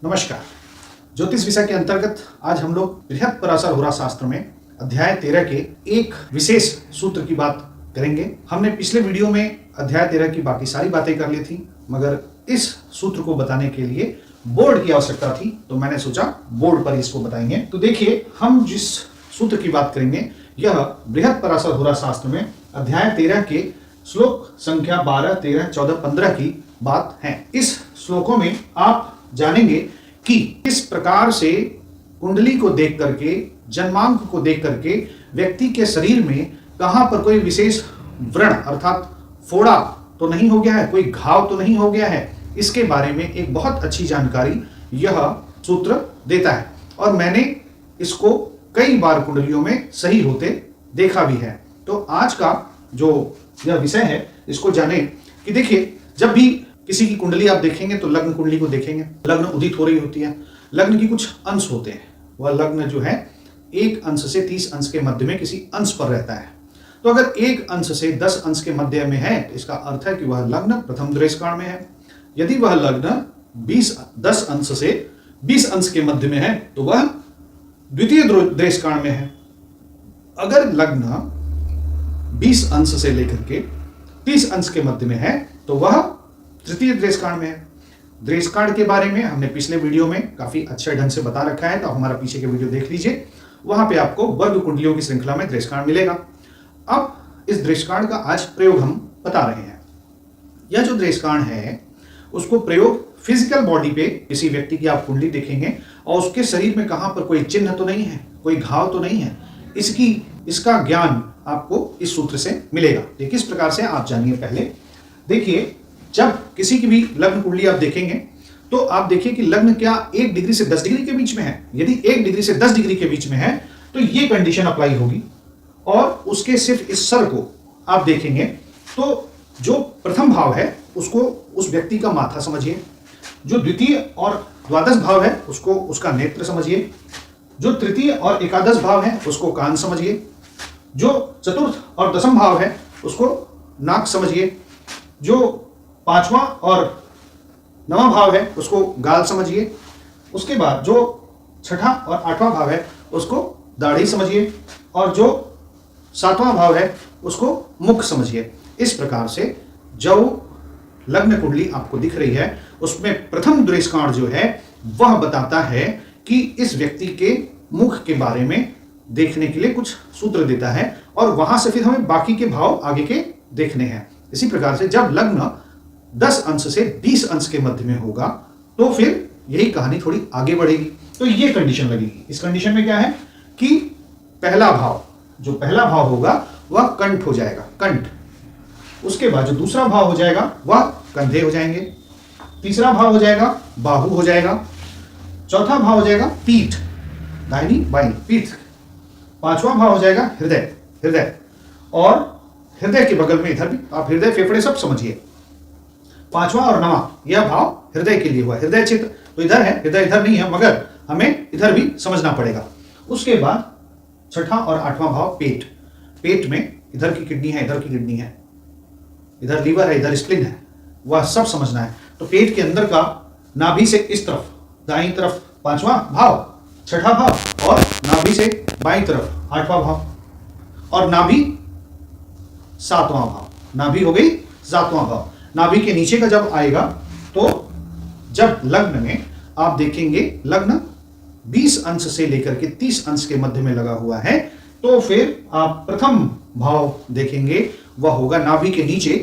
नमस्कार। ज्योतिष विषय के अंतर्गत आज हम लोग बृहत्पराशर होरा शास्त्र में अध्याय 13 के एक विशेष सूत्र की बात करेंगे। हमने पिछले वीडियो में अध्याय 13 की बाकी सारी बातें कर ली थी, मगर इस सूत्र को बताने के लिए बोर्ड की आवश्यकता थी, तो मैंने सोचा बोर्ड पर इसको बताएंगे। तो देखिए, हम जिस सूत्र की बात करेंगे यह बृहत्पराशर होरा शास्त्र में अध्याय 13 के श्लोक संख्या 12, 13, 14, 15 की बात है। इस श्लोकों में आप जानेंगे कि किस प्रकार से कुंडली को देख करके, जन्मांक को देख करके व्यक्ति के शरीर में कहां पर कोई विशेष व्रण अर्थात फोड़ा तो नहीं हो गया है, कोई घाव तो नहीं हो गया है, इसके बारे में एक बहुत अच्छी जानकारी यह सूत्र देता है। और मैंने इसको कई बार कुंडलियों में सही होते देखा भी है। तो आज का जो यह विषय है इसको जाने कि देखिए, जब भी किसी की कुंडली आप देखेंगे तो लग्न कुंडली को देखेंगे, लग्न उदित हो रही होती है, लग्न की कुछ अंश होते हैं, वह लग्न जो है 1 अंश से 30 अंश के मध्य में किसी अंश पर रहता है। तो अगर 1 अंश से 10 अंश के मध्य में है तो इसका अर्थ है कि वह लग्न प्रथम द्रेषकाण में है। यदि वह लग्न 10 अंश से 20 अंश के मध्य में है तो वह द्वितीय द्रेषकाण में है। अगर लग्न 20 अंश से लेकर के 30 अंश के मध्य में है तो वह तृतीय द्रेषकाण में है। द्रेषकाण के बारे में हमने पिछले वीडियो में काफी अच्छे ढंग से बता रखा है, तो हमारा पीछे के वीडियो देख लीजिए, वहां पे आपको वर्ग कुंडलियों की श्रृंखला में द्रेषकाण मिलेगा। अब इस द्रेषकाण का आज प्रयोग हम बता रहे हैं। यह जो द्रेषकाण है उसको प्रयोग फिजिकल बॉडी पे किसी व्यक्ति की आप कुंडली देखेंगे और उसके शरीर में कहां पर कोई चिन्ह तो नहीं है, कोई घाव तो नहीं है, इसका ज्ञान आपको इस सूत्र से मिलेगा। तो किस प्रकार से आप जानिए। पहले देखिए, जब किसी की भी लग्न कुंडली आप देखेंगे तो आप देखिए कि लग्न क्या 1 डिग्री से 10 डिग्री के बीच में है। यदि 1 डिग्री से 10 डिग्री के बीच में है तो ये कंडीशन अप्लाई होगी। और उसके सिर्फ इस सर को आप देखेंगे तो जो प्रथम भाव है उसको उस व्यक्ति का माथा समझिए, जो द्वितीय और द्वादश भाव है उसको उसका नेत्र समझिए, जो तृतीय और एकादश भाव है उसको कान समझिए, जो चतुर्थ और दशम भाव है उसको नाक समझिए, जो 5वां और 9वां भाव है उसको गाल समझिए, उसके बाद जो 6ठा और 8वां भाव है उसको दाढ़ी समझिए, और जो 7वां भाव है उसको मुख समझिए। इस प्रकार से जो लग्न कुंडली आपको दिख रही है उसमें प्रथम द्रेषकाण जो है वह बताता है कि इस व्यक्ति के मुख के बारे में देखने के लिए कुछ सूत्र देता है, और वहां से फिर हमें बाकी के भाव आगे के देखने हैं। इसी प्रकार से जब लग्न 10 अंश से 20 अंश के मध्य में होगा तो फिर यही कहानी थोड़ी आगे बढ़ेगी। तो ये कंडीशन लगेगी। इस कंडीशन में क्या है कि पहला भाव होगा वह कंठ हो जाएगा, कंठ। उसके बाद जो दूसरा भाव हो जाएगा वह कंधे हो जाएंगे, तीसरा भाव हो जाएगा बाहु हो जाएगा, चौथा भाव हो जाएगा पीठ, दाहिनी बाईं पीठ, 5वां भाव हो जाएगा हृदय, और हृदय के बगल में इधर भी आप हृदय फेफड़े सब समझिए। 5वां और 9वां यह भाव हृदय के लिए हुआ, हृदय चित्र तो इधर है, हृदय इधर नहीं है, मगर हमें इधर भी समझना पड़ेगा। उसके बाद 6ठा और 8वां भाव पेट में इधर की किडनी है, इधर की किडनी है, इधर लीवर है, इधर स्प्लीन है, वह सब समझना है। तो पेट के अंदर का नाभि से इस तरफ दाईं तरफ 5वां भाव, 6ठा भाव, और नाभि से बाईं तरफ 8वां भाव, और नाभि 7वां भाव, नाभि हो गई 7वां भाव। नाभि के नीचे का जब आएगा तो जब लग्न में आप देखेंगे लग्न 20 अंश से लेकर के 30 अंश के मध्य में लगा हुआ है तो फिर आप प्रथम भाव देखेंगे, वह होगा नाभि के नीचे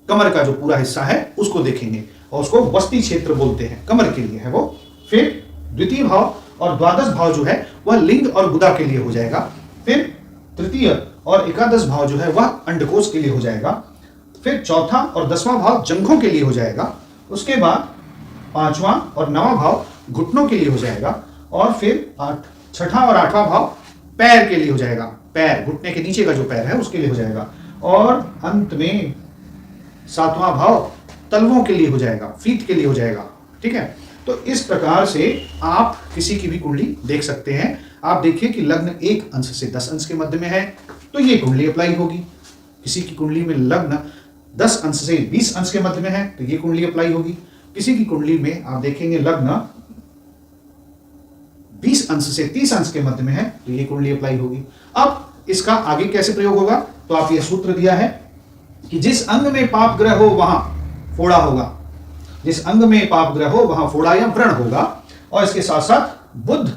कमर का जो पूरा हिस्सा है उसको देखेंगे, और उसको वस्ती क्षेत्र बोलते हैं, कमर के लिए है वो। फिर द्वितीय भाव और द्वादश भाव जो है वह लिंग और गुदा के लिए हो जाएगा। फिर तृतीय और एकादश भाव जो है वह अंडकोश के लिए हो जाएगा। फिर चौथा और 10वां भाव जंघों के लिए हो जाएगा। उसके बाद 5वां और 9वां भाव घुटनों के लिए हो जाएगा, और फिर 6ठा और 8वां भाव पैर के लिए हो जाएगा, पैर घुटने के नीचे का जो पैर है उसके लिए हो जाएगा, और अंत में 7वां भाव तलवों के लिए हो जाएगा, फीट के लिए हो जाएगा। ठीक है, तो इस प्रकार से आप किसी की भी कुंडली देख सकते हैं। आप देखिए कि लग्न 1 अंश से 10 अंश के मध्य में है तो ये कुंडली अप्लाई होगी। किसी की कुंडली में लग्न 10 अंश से 20 अंश के मध्य में है तो ये कुंडली अप्लाई होगी। किसी की कुंडली में आप देखेंगे लग्न 20 अंश से 30 अंश के मध्य में है तो ये कुंडली अप्लाई होगी। अब इसका आगे कैसे प्रयोग होगा, तो आप ये सूत्र दिया है कि जिस अंग में पाप ग्रह हो वहां फोड़ा होगा, जिस अंग में पाप ग्रह हो वहां फोड़ा या व्रण होगा। और इसके साथ साथ बुध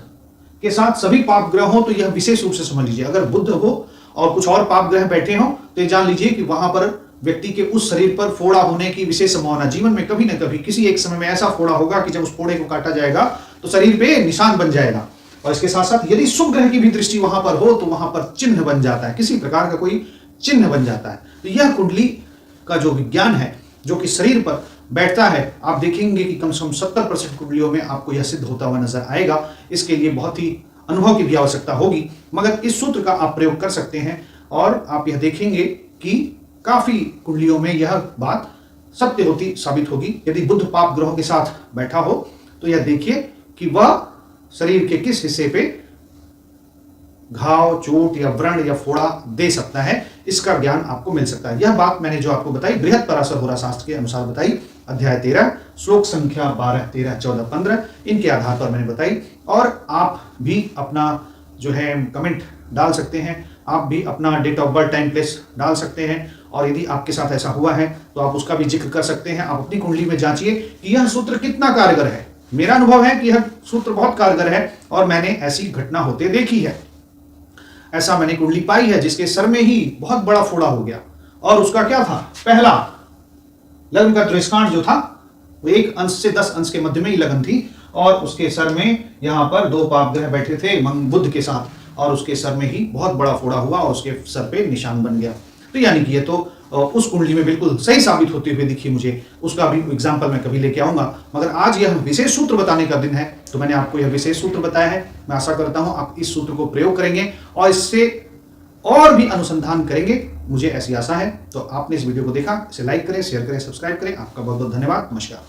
के साथ सभी पाप ग्रह हो, तो यह विशेष रूप से समझ लीजिए, अगर बुध हो और कुछ और पाप ग्रह बैठे हो तो ये जान लीजिए कि वहां पर व्यक्ति के उस शरीर पर फोड़ा होने की विशेष संभावना, जीवन में कभी न कभी किसी एक समय में ऐसा फोड़ा होगा कि जब उस फोड़े को काटा जाएगा तो शरीर पे निशान बन जाएगा। और इसके साथ साथ यदि शुभ ग्रह की भी दृष्टि वहां पर हो तो वहां पर चिन्ह बन जाता है, किसी प्रकार का कोई चिन्ह बन जाता है। तो यह कुंडली का जो विज्ञान है जो कि शरीर पर बैठता है, आप देखेंगे कि कम से कम 70% कुंडलियों में आपको यह सिद्ध होता हुआ नजर आएगा। इसके लिए बहुत ही अनुभव की भी आवश्यकता होगी, मगर इस सूत्र का आप प्रयोग कर सकते हैं और आप यह देखेंगे कि काफी कुंडलियों में यह बात सत्य होती साबित होगी। यदि बुध पाप ग्रहों के साथ बैठा हो तो यह देखिए कि वह शरीर के किस हिस्से पे घाव, चोट या व्रण या फोड़ा दे सकता है, इसका ज्ञान आपको मिल सकता है। यह बात मैंने जो आपको बताई बृहद पराशर होरा शास्त्र के अनुसार बताई, अध्याय 13 श्लोक संख्या 12, 13, 14, 15 इनके आधार पर मैंने बताई। और आप भी अपना जो है कमेंट डाल सकते हैं, आप भी अपना date of birth, time, place डाल सकते हैं। और यदि आपके साथ ऐसा हुआ है तो आप उसका भी जिक्र कर सकते हैं। आप अपनी कुंडली में जांचिए कि यह सूत्र कितना कारगर है। मेरा अनुभव है कि यह सूत्र बहुत कारगर है और मैंने ऐसी घटना होते देखी है। ऐसा मैंने कुंडली पाई है जिसके सर में ही बहुत बड़ा फोड़ा हो गया और उसका क्या था, पहला लग्न का दृष्टांत जो था वो 1 अंश से 10 अंश के मध्य में ही लगन थी और उसके सर में यहाँ पर 2 पाप ग्रह बैठे थे बुध के साथ, और उसके सर में ही बहुत बड़ा फोड़ा हुआ और उसके सर पे निशान बन गया। तो यानी कि ये तो उस कुंडली में बिल्कुल सही साबित होते हुए दिखी मुझे। उसका भी एग्जाम्पल मैं कभी लेके आऊंगा, मगर आज यह विशेष सूत्र बताने का दिन है तो मैंने आपको यह विशेष सूत्र बताया है। मैं आशा करता हूं आप इस सूत्र को प्रयोग करेंगे और इससे और भी अनुसंधान करेंगे, मुझे ऐसी आशा है। तो आपने इस वीडियो को देखा, इसे लाइक करें, शेयर करें, सब्सक्राइब करें। आपका बहुत बहुत धन्यवाद। नमस्कार।